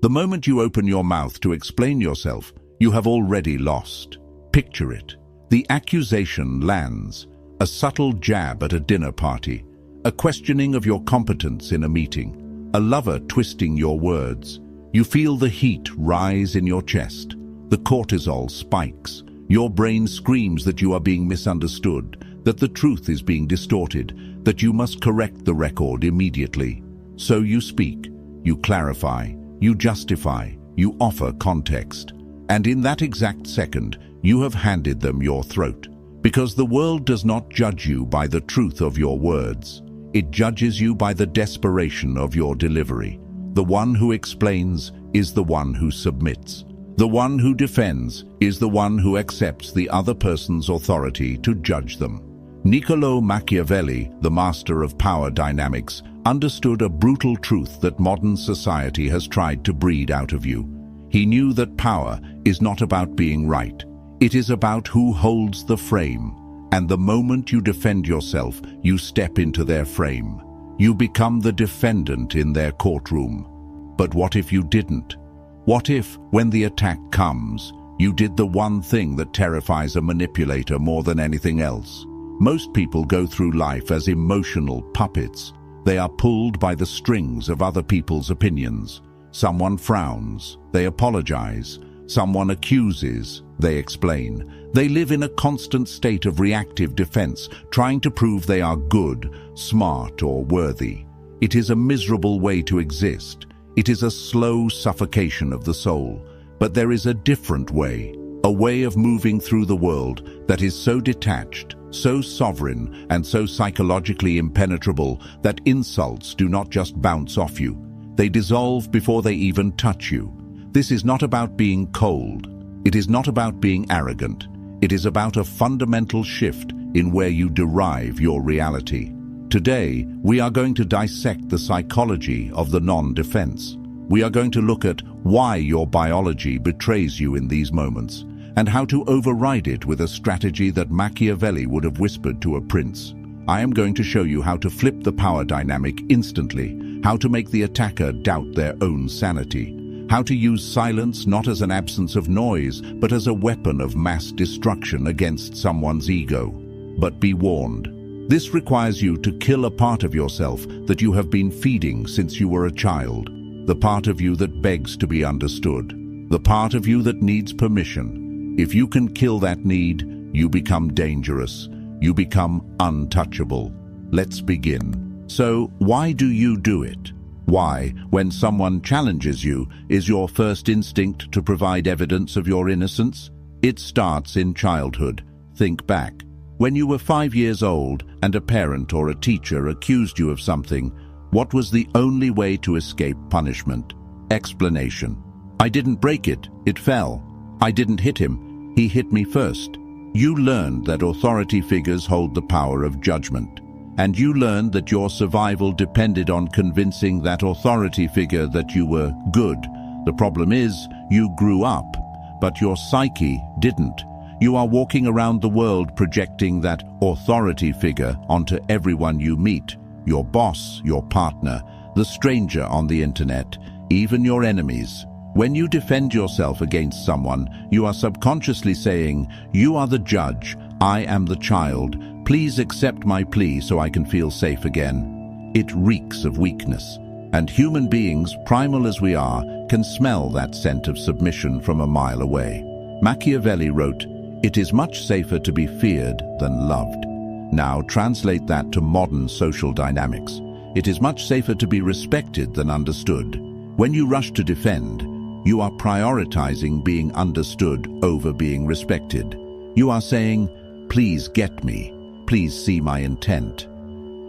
The moment you open your mouth to explain yourself, you have already lost. Picture it. The accusation lands, a subtle jab at a dinner party, a questioning of your competence in a meeting, a lover twisting your words. You feel the heat rise in your chest. The cortisol spikes. Your brain screams that you are being misunderstood, that the truth is being distorted, that you must correct the record immediately. So you speak, you clarify, you justify, you offer context. And in that exact second, you have handed them your throat. Because the world does not judge you by the truth of your words. It judges you by the desperation of your delivery. The one who explains is the one who submits. The one who defends is the one who accepts the other person's authority to judge them. Niccolo Machiavelli, the master of power dynamics, understood a brutal truth that modern society has tried to breed out of you. He knew that power is not about being right. It is about who holds the frame. And the moment you defend yourself, you step into their frame. You become the defendant in their courtroom. But what if you didn't? What if, when the attack comes, you did the one thing that terrifies a manipulator more than anything else? Most people go through life as emotional puppets. They are pulled by the strings of other people's opinions. Someone frowns, they apologize. Someone accuses, they explain. They live in a constant state of reactive defense, trying to prove they are good, smart, or worthy. It is a miserable way to exist. It is a slow suffocation of the soul. But there is a different way, a way of moving through the world that is so detached, so sovereign, and so psychologically impenetrable that insults do not just bounce off you. They dissolve before they even touch you. This is not about being cold. It is not about being arrogant. It is about a fundamental shift in where you derive your reality. Today, we are going to dissect the psychology of the non-defense. We are going to look at why your biology betrays you in these moments, and how to override it with a strategy that Machiavelli would have whispered to a prince. I am going to show you how to flip the power dynamic instantly, how to make the attacker doubt their own sanity, how to use silence not as an absence of noise, but as a weapon of mass destruction against someone's ego. But be warned. This requires you to kill a part of yourself that you have been feeding since you were a child, the part of you that begs to be understood, the part of you that needs permission. If you can kill that need, you become dangerous. You become untouchable. Let's begin. So, why do you do it? Why, when someone challenges you, is your first instinct to provide evidence of your innocence? It starts in childhood. Think back. When you were 5 years old and a parent or a teacher accused you of something, what was the only way to escape punishment? Explanation. I didn't break it, it fell. I didn't hit him, he hit me first. You learned that authority figures hold the power of judgment. And you learned that your survival depended on convincing that authority figure that you were good. The problem is, you grew up, but your psyche didn't. You are walking around the world projecting that authority figure onto everyone you meet, your boss, your partner, the stranger on the internet, even your enemies. When you defend yourself against someone, you are subconsciously saying, "You are the judge, I am the child. Please accept my plea so I can feel safe again." It reeks of weakness. And human beings, primal as we are, can smell that scent of submission from a mile away. Machiavelli wrote, "It is much safer to be feared than loved." Now translate that to modern social dynamics. It is much safer to be respected than understood. When you rush to defend, you are prioritizing being understood over being respected. You are saying, "Please get me. Please see my intent."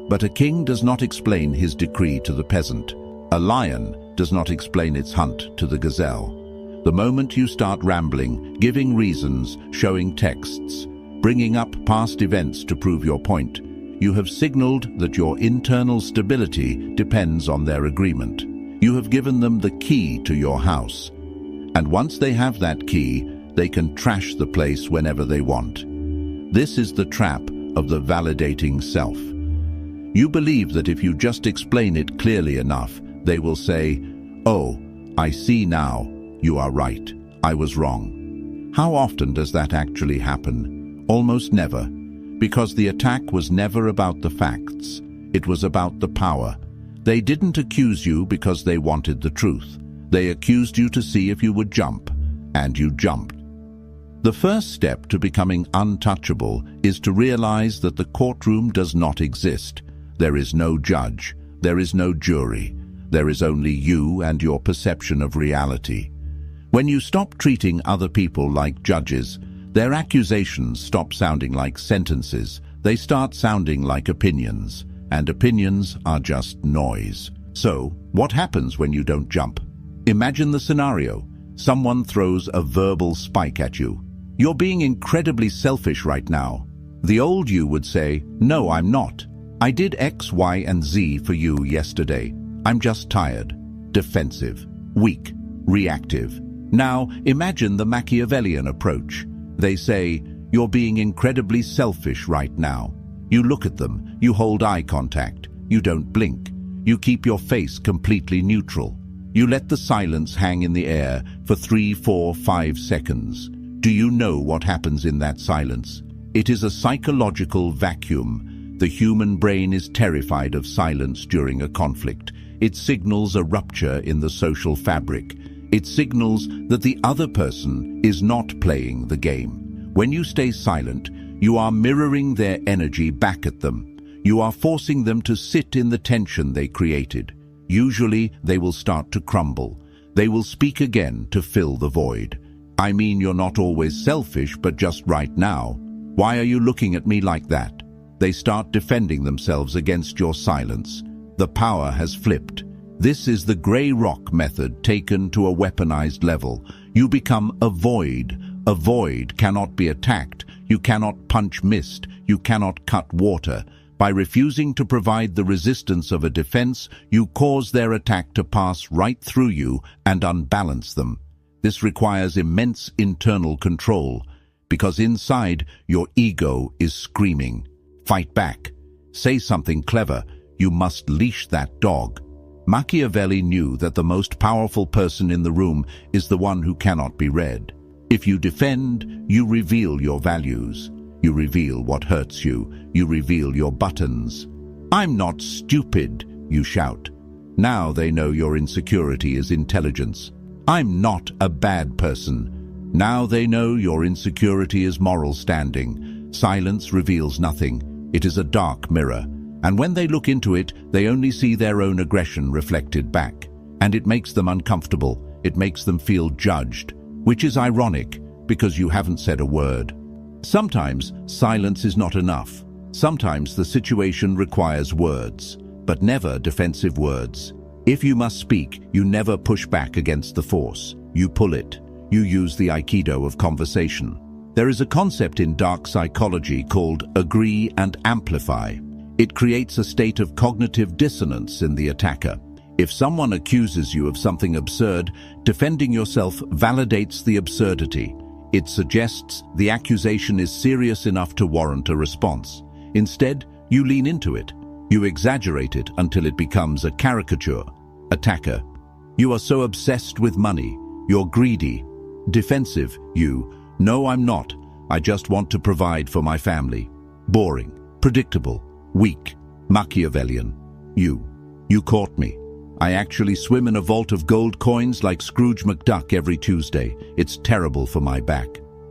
But a king does not explain his decree to the peasant. A lion does not explain its hunt to the gazelle. The moment you start rambling, giving reasons, showing texts, bringing up past events to prove your point, you have signaled that your internal stability depends on their agreement. You have given them the key to your house. And once they have that key, they can trash the place whenever they want. This is the trap of the validating self. You believe that if you just explain it clearly enough, they will say, "Oh, "I see now. You are right. I was wrong." How often does that actually happen? Almost never, because the attack was never about the facts. It was about the power. They didn't accuse you because they wanted the truth. They accused you to see if you would jump, and you jumped. The first step to becoming untouchable is to realize that the courtroom does not exist. There is no judge. There is no jury. There is only you and your perception of reality. When you stop treating other people like judges, their accusations stop sounding like sentences. They start sounding like opinions, and opinions are just noise. So, what happens when you don't jump? Imagine the scenario. Someone throws a verbal spike at you. "You're being incredibly selfish right now." The old you would say, "No, I'm not. I did X, Y, and Z for you yesterday. I'm just tired." Defensive, weak, reactive. Now, imagine the Machiavellian approach. They say, "You're being incredibly selfish right now." You look at them, you hold eye contact, you don't blink, you keep your face completely neutral. You let the silence hang in the air for 3, 4, 5 seconds. Do you know what happens in that silence? It is a psychological vacuum. The human brain is terrified of silence during a conflict. It signals a rupture in the social fabric. It signals that the other person is not playing the game. When you stay silent, you are mirroring their energy back at them. You are forcing them to sit in the tension they created. Usually, they will start to crumble. They will speak again to fill the void. "I mean, you're not always selfish, but just right now. Why are you looking at me like that?" They start defending themselves against your silence. The power has flipped. This is the grey rock method taken to a weaponized level. You become a void. A void cannot be attacked. You cannot punch mist. You cannot cut water. By refusing to provide the resistance of a defense, you cause their attack to pass right through you and unbalance them. This requires immense internal control, because inside, your ego is screaming. Fight back. Say something clever. You must leash that dog. Machiavelli knew that the most powerful person in the room is the one who cannot be read. If you defend, you reveal your values. You reveal what hurts you. You reveal your buttons. "I'm not stupid," you shout. Now they know your insecurity is intelligence. "I'm not a bad person." Now they know your insecurity is moral standing. Silence reveals nothing. It is a dark mirror. And when they look into it, they only see their own aggression reflected back. And it makes them uncomfortable. It makes them feel judged, which is ironic because you haven't said a word. Sometimes silence is not enough. Sometimes the situation requires words, but never defensive words. If you must speak, you never push back against the force. You pull it. You use the aikido of conversation. There is a concept in dark psychology called agree and amplify. It creates a state of cognitive dissonance in the attacker. If someone accuses you of something absurd, defending yourself validates the absurdity. It suggests the accusation is serious enough to warrant a response. Instead, you lean into it. You exaggerate it until it becomes a caricature. Attacker. You are so obsessed with money. You're greedy. Defensive. You. No, I'm not. I just want to provide for my family. Boring. Predictable. Weak. Machiavellian. You caught me. I actually swim in a vault of gold coins like Scrooge McDuck every Tuesday. It's terrible for my back.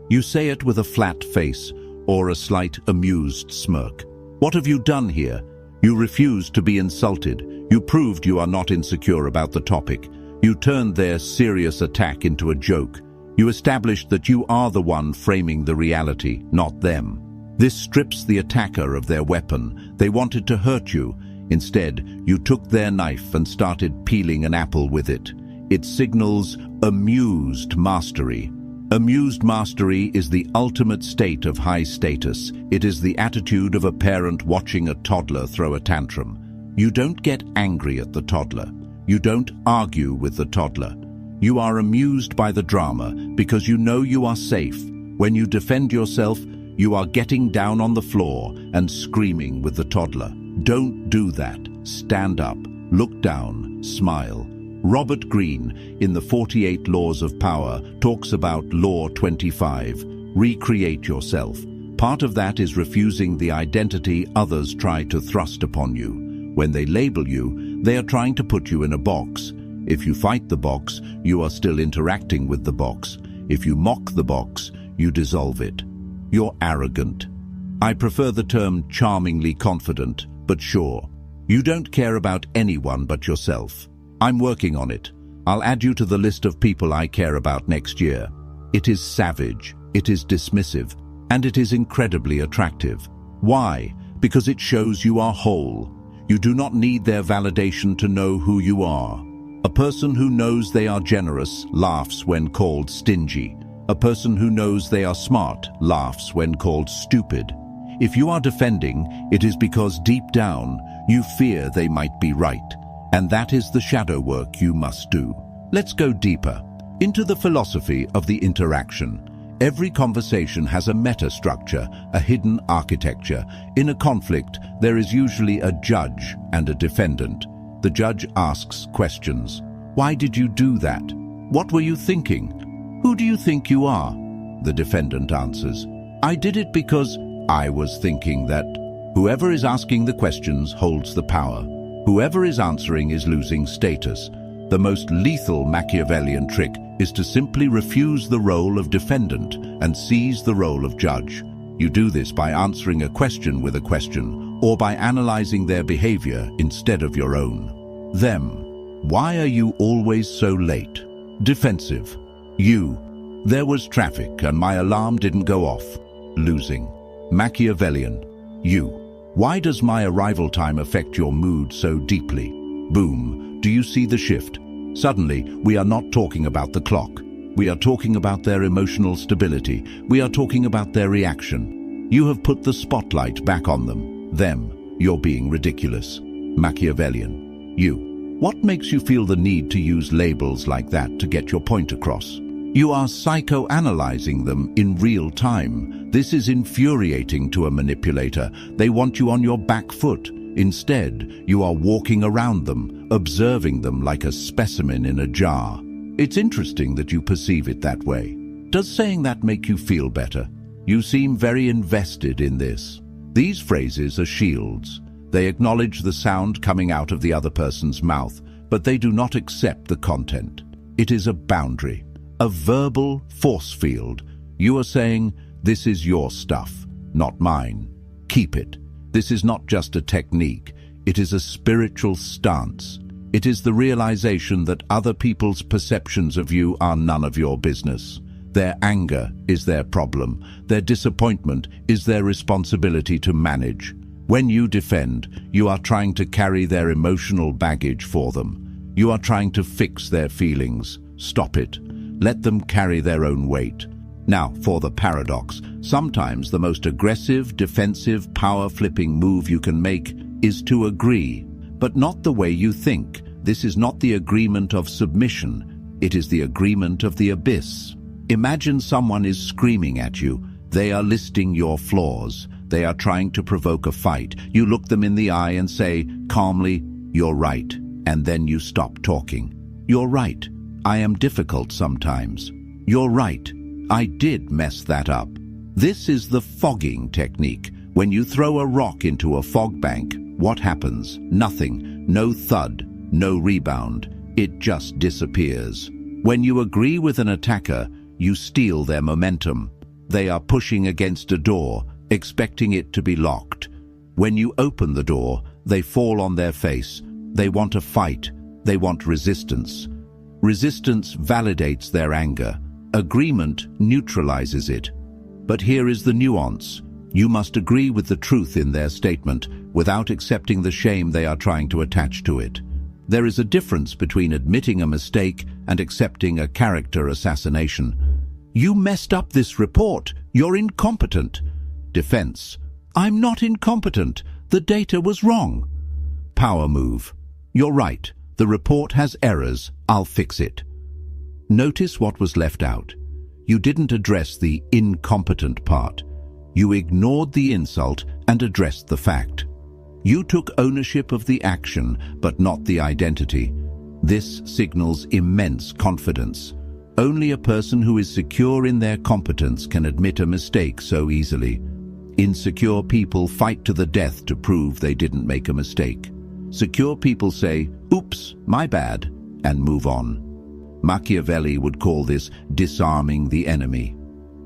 You say it with a flat face or a slight amused smirk. What have you done here? You refused to be insulted. You proved you are not insecure about the topic. You turned their serious attack into a joke. You established that you are the one framing the reality, not them. This strips the attacker of their weapon. They wanted to hurt you. Instead, you took their knife and started peeling an apple with it. It signals amused mastery. Amused mastery is the ultimate state of high status. It is the attitude of a parent watching a toddler throw a tantrum. You don't get angry at the toddler. You don't argue with the toddler. You are amused by the drama because you know you are safe. When you defend yourself, you are getting down on the floor and screaming with the toddler. Don't do that. Stand up, look down, smile. Robert Greene, in the 48 Laws of Power, talks about Law 25, recreate yourself. Part of that is refusing the identity others try to thrust upon you. When they label you, they are trying to put you in a box. If you fight the box, you are still interacting with the box. If you mock the box, you dissolve it. You're arrogant. I prefer the term charmingly confident, but sure. You don't care about anyone but yourself. I'm working on it. I'll add you to the list of people I care about next year. It is savage, it is dismissive, and it is incredibly attractive. Why? Because it shows you are whole. You do not need their validation to know who you are. A person who knows they are generous laughs when called stingy. A person who knows they are smart laughs when called stupid. If you are defending, it is because deep down you fear they might be right. And that is the shadow work you must do. Let's go deeper into the philosophy of the interaction. Every conversation has a meta-structure, a hidden architecture. In a conflict, there is usually a judge and a defendant. The judge asks questions. Why did you do that? What were you thinking? Who do you think you are? The defendant answers, I did it because I was thinking that. Whoever is asking the questions holds the power. Whoever is answering is losing status. The most lethal Machiavellian trick is to simply refuse the role of defendant and seize the role of judge. You do this by answering a question with a question, or by analyzing their behavior instead of your own. Them. Why are you always so late? Defensive. You. There was traffic and my alarm didn't go off. Losing. Machiavellian. You. Why does my arrival time affect your mood so deeply? Boom. Do you see the shift? Suddenly, we are not talking about the clock. We are talking about their emotional stability. We are talking about their reaction. You have put the spotlight back on them. Them. You're being ridiculous. Machiavellian. You. What makes you feel the need to use labels like that to get your point across? You are psychoanalyzing them in real time. This is infuriating to a manipulator. They want you on your back foot. Instead, you are walking around them, observing them like a specimen in a jar. It's interesting that you perceive it that way. Does saying that make you feel better? You seem very invested in this. These phrases are shields. They acknowledge the sound coming out of the other person's mouth, but they do not accept the content. It is a boundary. A verbal force field. You are saying, this is your stuff, not mine. Keep it. This is not just a technique. It is a spiritual stance. It is the realization that other people's perceptions of you are none of your business. Their anger is their problem. Their disappointment is their responsibility to manage. When you defend, you are trying to carry their emotional baggage for them. You are trying to fix their feelings. Stop it. Let them carry their own weight. Now, for the paradox, sometimes the most aggressive, defensive, power-flipping move you can make is to agree, but not the way you think. This is not the agreement of submission. It is the agreement of the abyss. Imagine someone is screaming at you. They are listing your flaws. They are trying to provoke a fight. You look them in the eye and say, calmly, you're right. And then you stop talking. You're right. I am difficult sometimes. You're right. I did mess that up. This is the fogging technique. When you throw a rock into a fog bank, what happens? Nothing. No thud. No rebound. It just disappears. When you agree with an attacker, you steal their momentum. They are pushing against a door, expecting it to be locked. When you open the door, they fall on their face. They want a fight. They want resistance. Resistance validates their anger. Agreement neutralizes it. But here is the nuance. You must agree with the truth in their statement without accepting the shame they are trying to attach to it. There is a difference between admitting a mistake and accepting a character assassination. You messed up this report. You're incompetent. Defense. I'm not incompetent. The data was wrong. Power move. You're right. The report has errors. I'll fix it. Notice what was left out. You didn't address the incompetent part. You ignored the insult and addressed the fact. You took ownership of the action, but not the identity. This signals immense confidence. Only a person who is secure in their competence can admit a mistake so easily. Insecure people fight to the death to prove they didn't make a mistake. Secure people say, "Oops, my bad," and move on. Machiavelli would call this disarming the enemy.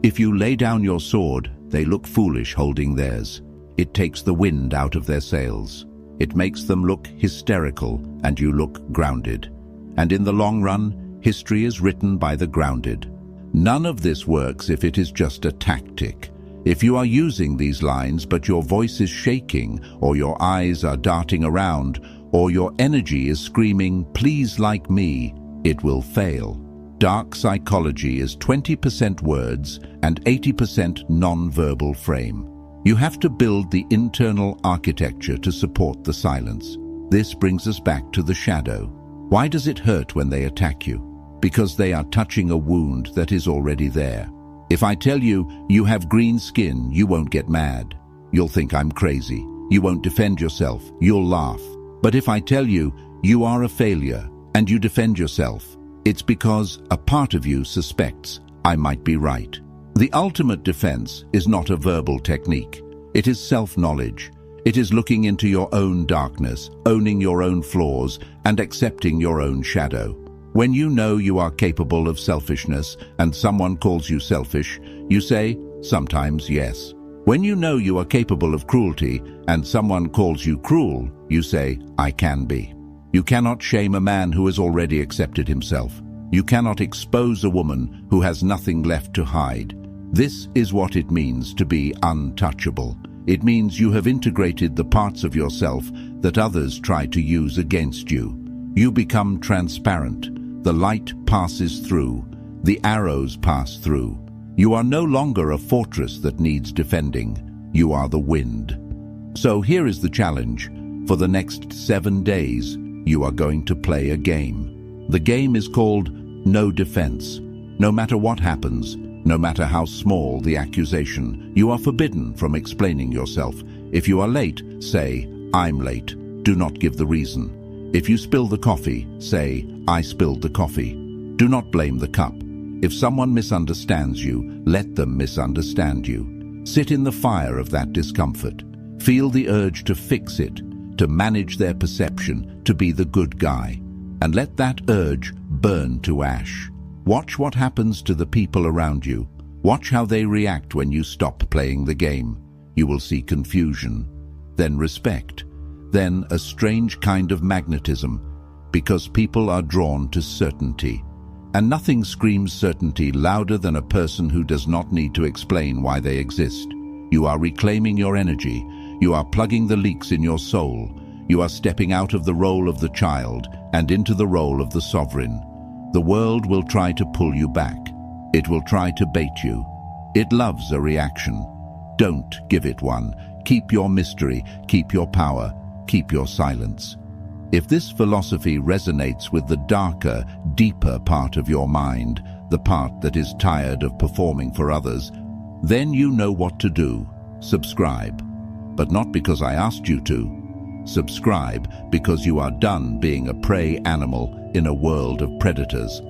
If you lay down your sword, they look foolish holding theirs. It takes the wind out of their sails. It makes them look hysterical, and you look grounded. And in the long run, history is written by the grounded. None of this works if it is just a tactic. If you are using these lines but your voice is shaking, or your eyes are darting around, or your energy is screaming, "Please like me," it will fail. Dark psychology is 20% words and 80% non-verbal frame. You have to build the internal architecture to support the silence. This brings us back to the shadow. Why does it hurt when they attack you? Because they are touching a wound that is already there. If I tell you, you have green skin, you won't get mad. You'll think I'm crazy. You won't defend yourself. You'll laugh. But if I tell you, you are a failure, and you defend yourself, it's because a part of you suspects I might be right. The ultimate defense is not a verbal technique. It is self-knowledge. It is looking into your own darkness, owning your own flaws, and accepting your own shadow. When you know you are capable of selfishness and someone calls you selfish, you say, "Sometimes yes." When you know you are capable of cruelty and someone calls you cruel, you say, "I can be." You cannot shame a man who has already accepted himself. You cannot expose a woman who has nothing left to hide. This is what it means to be untouchable. It means you have integrated the parts of yourself that others try to use against you. You become transparent. The light passes through. The arrows pass through. You are no longer a fortress that needs defending. You are the wind. So here is the challenge. For the next 7 days, you are going to play a game. The game is called no defense. No matter what happens, no matter how small the accusation, you are forbidden from explaining yourself. If you are late, say, "I'm late." Do not give the reason. If you spill the coffee, say, "I spilled the coffee." Do not blame the cup. If someone misunderstands you, let them misunderstand you. Sit in the fire of that discomfort. Feel the urge to fix it, to manage their perception, to be the good guy. And let that urge burn to ash. Watch what happens to the people around you. Watch how they react when you stop playing the game. You will see confusion, then respect, then a strange kind of magnetism, because people are drawn to certainty. And nothing screams certainty louder than a person who does not need to explain why they exist. You are reclaiming your energy. You are plugging the leaks in your soul. You are stepping out of the role of the child and into the role of the sovereign. The world will try to pull you back. It will try to bait you. It loves a reaction. Don't give it one. Keep your mystery, keep your power, keep your silence. If this philosophy resonates with the darker, deeper part of your mind, the part that is tired of performing for others, then you know what to do. Subscribe. But not because I asked you to. Subscribe because you are done being a prey animal in a world of predators.